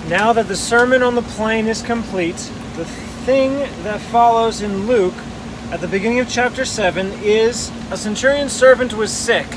Now that the Sermon on the Plain is complete, the thing that follows in Luke at the beginning of chapter 7 is a centurion's servant was sick,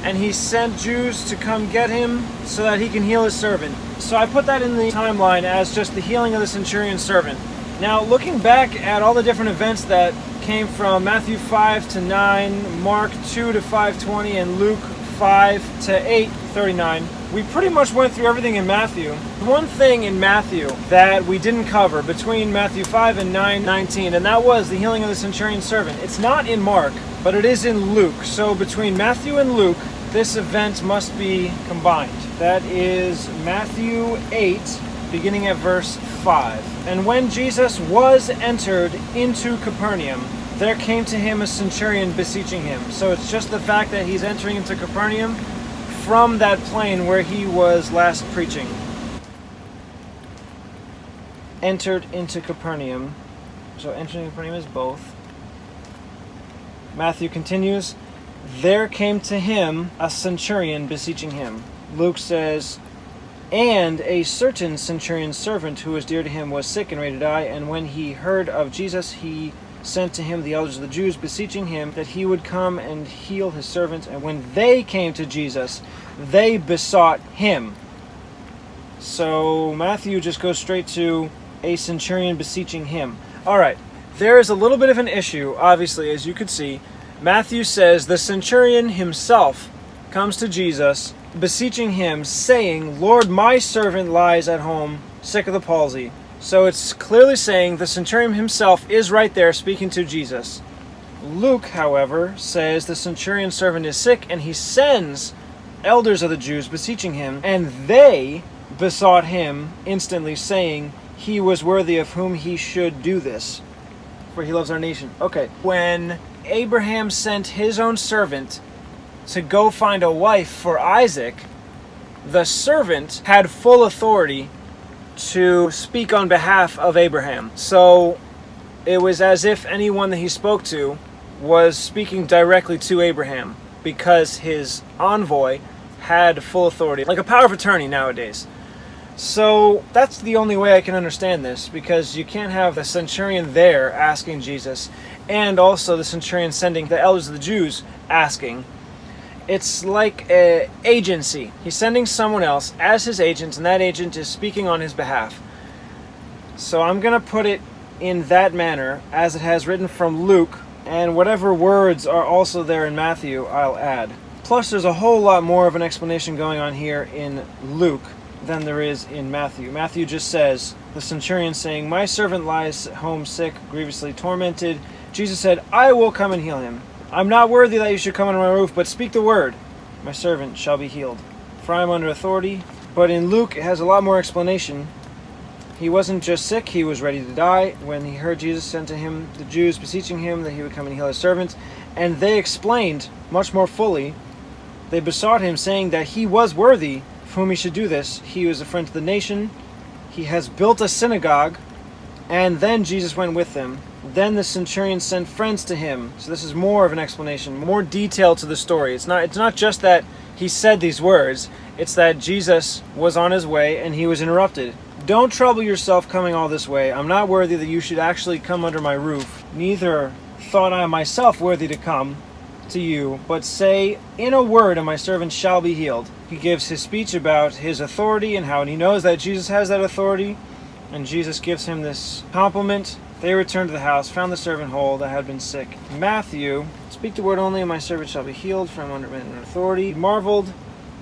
and he sent Jews to come get him so that he can heal his servant. So I put that in the timeline as just the healing of the centurion's servant. Now, looking back at all the different events that came from Matthew 5 to 9, Mark 2 to 5:20, and Luke 5 to 8:39, we pretty much went through everything in Matthew. One thing in Matthew that we didn't cover between Matthew 5 and 9:19, and that was the healing of the centurion's servant. It's not in Mark, but it is in Luke. So between Matthew and Luke, this event must be combined. That is Matthew 8, beginning at verse 5. And when Jesus was entered into Capernaum, there came to him a centurion beseeching him. So it's just the fact that he's entering into Capernaum from that plain where he was last preaching. Entered into Capernaum. So entering Capernaum is both. Matthew continues, there came to him a centurion beseeching him. Luke says, and a certain centurion's servant who was dear to him was sick and ready to die, and when he heard of Jesus, he sent to him the elders of the Jews, beseeching him that he would come and heal his servant. And when they came to Jesus, they besought him. So Matthew just goes straight to a centurion beseeching him. Alright, there is a little bit of an issue, obviously, as you could see. Matthew says the centurion himself comes to Jesus, beseeching him, saying, Lord, my servant lies at home, sick of the palsy. So it's clearly saying the centurion himself is right there speaking to Jesus. Luke, however, says the centurion's servant is sick, and he sends elders of the Jews beseeching him, and they besought him instantly, saying he was worthy of whom he should do this, for he loves our nation. Okay, when Abraham sent his own servant to go find a wife for Isaac, the servant had full authority to speak on behalf of Abraham. So it was as if anyone that he spoke to was speaking directly to Abraham, because his envoy had full authority, like a power of attorney nowadays. So that's the only way I can understand this, because you can't have the centurion there asking Jesus, and also the centurion sending the elders of the Jews asking. It's like an agency. He's sending someone else as his agent, and that agent is speaking on his behalf. So I'm going to put it in that manner, as it has written from Luke, and whatever words are also there in Matthew, I'll add. Plus, there's a whole lot more of an explanation going on here in Luke than there is in Matthew. Matthew just says, the centurion saying, my servant lies at home sick, grievously tormented. Jesus said, I will come and heal him. I'm not worthy that you should come under my roof, but speak the word. My servant shall be healed. For I am under authority. But in Luke, it has a lot more explanation. He wasn't just sick, he was ready to die. When he heard Jesus sent to him the Jews, beseeching him that he would come and heal his servant. And they explained much more fully. They besought him, saying that he was worthy of whom he should do this. He was a friend to the nation. He has built a synagogue. And then Jesus went with them. Then the centurion sent friends to him. So this is more of an explanation, more detail to the story. It's not just that he said these words. It's that Jesus was on his way and he was interrupted. Don't trouble yourself coming all this way. I'm not worthy that you should actually come under my roof. Neither thought I myself worthy to come to you, but say in a word and my servant shall be healed. He gives his speech about his authority and how he knows that Jesus has that authority. And Jesus gives him this compliment. They returned to the house, found the servant whole that had been sick. Matthew, speak the word only, and my servant shall be healed, for I am under authority. He marveled.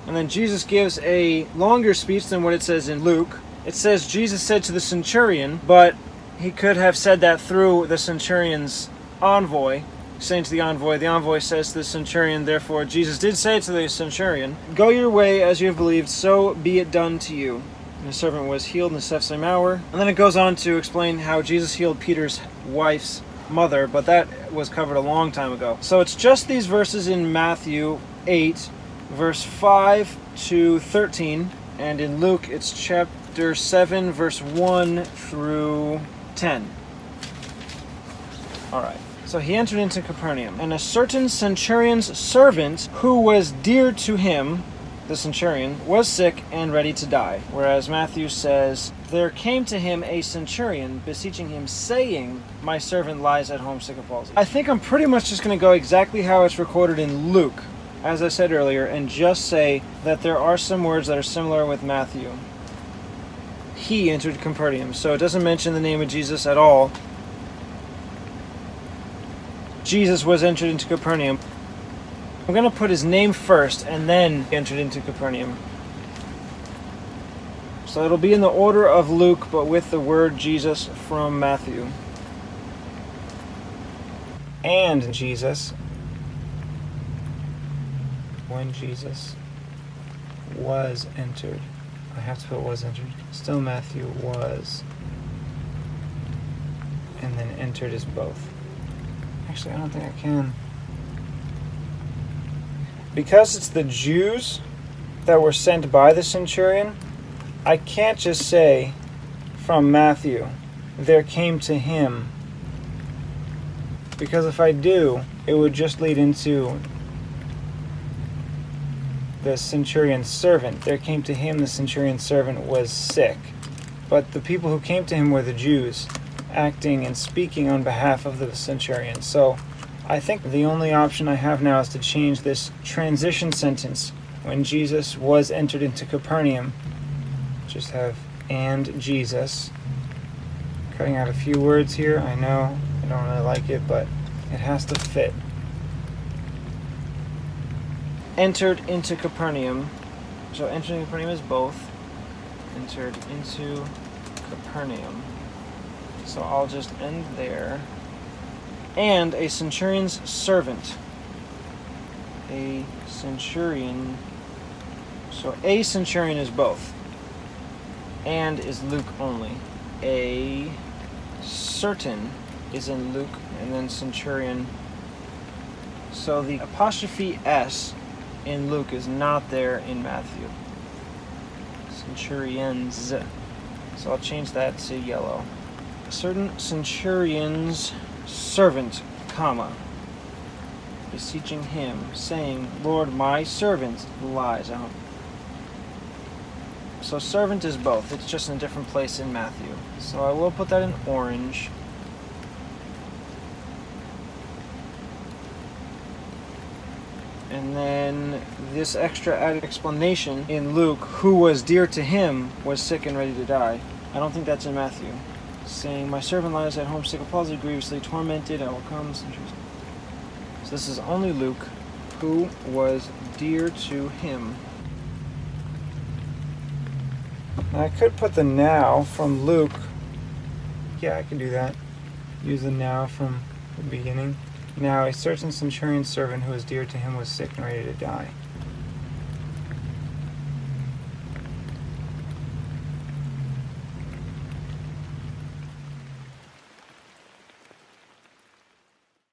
And then Jesus gives a longer speech than what it says in Luke. It says Jesus said to the centurion, but he could have said that through the centurion's envoy, saying to the envoy says to the centurion, therefore Jesus did say to the centurion, go your way as you have believed, so be it done to you. And the servant was healed in the selfsame hour. And then it goes on to explain how Jesus healed Peter's wife's mother, but that was covered a long time ago. So it's just these verses in Matthew 8, verse 5 to 13, and in Luke it's chapter 7, verse 1 through 10. Alright, so he entered into Capernaum, and a certain centurion's servant who was dear to him the centurion, was sick and ready to die. Whereas Matthew says, there came to him a centurion, beseeching him, saying, my servant lies at home sick of palsy. I think I'm pretty much just going to go exactly how it's recorded in Luke, as I said earlier, and just say that there are some words that are similar with Matthew. He entered Capernaum, so it doesn't mention the name of Jesus at all. Jesus was entered into Capernaum. I'm going to put his name first and then entered into Capernaum. So it'll be in the order of Luke, but with the word Jesus from Matthew. And Jesus, when Jesus was entered, I have to put was entered. Still Matthew was, and then entered is both. Actually, I don't think I can. Because it's the Jews that were sent by the centurion, I can't just say from Matthew, there came to him. Because if I do, it would just lead into the centurion's servant. There came to him, the centurion's servant was sick. But the people who came to him were the Jews, acting and speaking on behalf of the centurion. So I think the only option I have now is to change this transition sentence. When Jesus was entered into Capernaum, just have and Jesus. Cutting out a few words here, I know, I don't really like it, but it has to fit. Entered into Capernaum. So entering Capernaum is both. Entered into Capernaum. So I'll just end there. And a centurion's servant. A centurion. So a centurion is both. And is Luke only. A certain is in Luke, and then centurion. So the apostrophe S in Luke is not there in Matthew. Centurions. So I'll change that to yellow. A certain centurion's servant, comma, beseeching him, saying, Lord, my servant lies at home. So servant is both. It's just in a different place in Matthew. So I will put that in orange. And then this extra added explanation in Luke, who was dear to him was sick and ready to die. I don't think that's in Matthew. Saying, my servant lies at home sick of palsy, grievously tormented, I will come. So this is only Luke, who was dear to him. Now I could put the now from Luke. Yeah, I can do that. Use the now from the beginning. Now a certain centurion's servant who was dear to him was sick and ready to die.